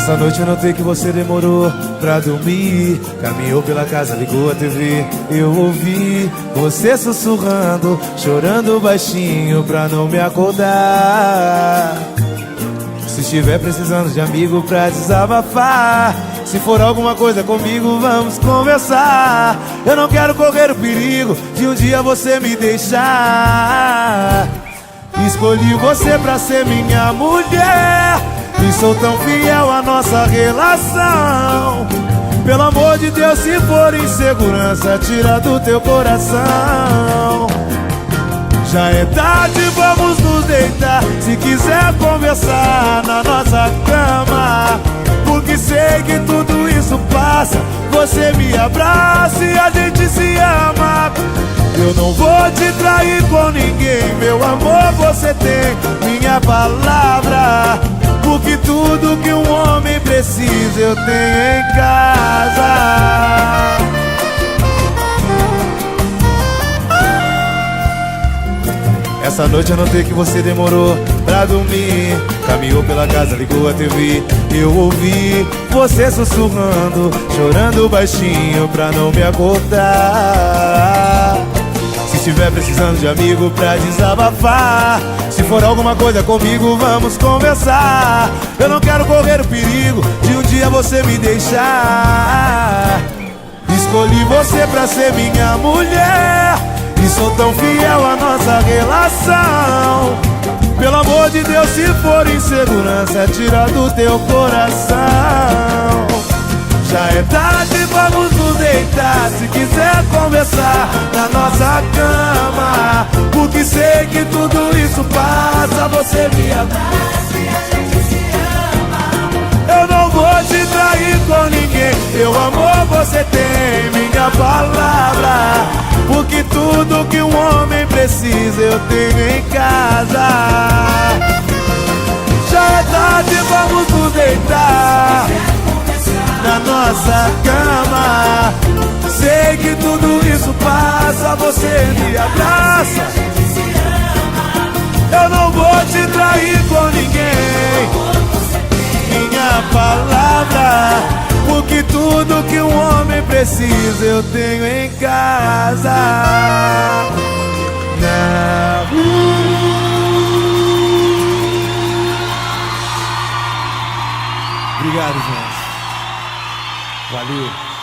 Essa noite eu notei que você demorou pra dormir. Caminhou pela casa, ligou a TV. Eu ouvi você sussurrando, chorando baixinho pra não me acordar. Se estiver precisando de amigo pra desabafar, se for alguma coisa comigo, vamos conversar. Eu não quero correr o perigo de um dia você me deixar. Escolhi você pra ser minha mulher e sou tão fiel à nossa relação. Pelo amor de Deus, se for insegurança, tira do teu coração. Já é tarde, vamos nos deitar. Se quiser conversar na nossa cama, porque sei que tudo isso passa. Você me abraça e a gente se ama. Eu não vou te trair com ninguém, meu amor, você tem minha palavra. Porque tudo que um homem precisa eu tenho em casa. Essa noite eu notei que você demorou pra dormir. Caminhou pela casa, ligou a TV. Eu ouvi você sussurrando, chorando baixinho pra não me acordar. Se estiver precisando de amigo pra desabafar, se for alguma coisa comigo, vamos conversar. Eu não quero correr o perigo de um dia você me deixar. Escolhi você pra ser minha mulher e sou tão fiel à nossa relação. Pelo amor de Deus, se for insegurança, tira do teu coração. Já é tarde, vamos nos deitar. Se quiser conversar na nossa cama, porque sei que tudo isso passa. Você me abraça e a gente se ama. Eu não vou te trair com ninguém, meu amor, você tem minha palavra. Porque tudo que um homem precisa eu tenho em casa. Já é tarde, vamos nos deitar na nossa cama. Sei que tudo isso passa. Você me abraça. Eu não vou te trair com ninguém, minha palavra. Porque tudo que um homem precisa eu tenho em casa. Obrigado, gente. Valeu.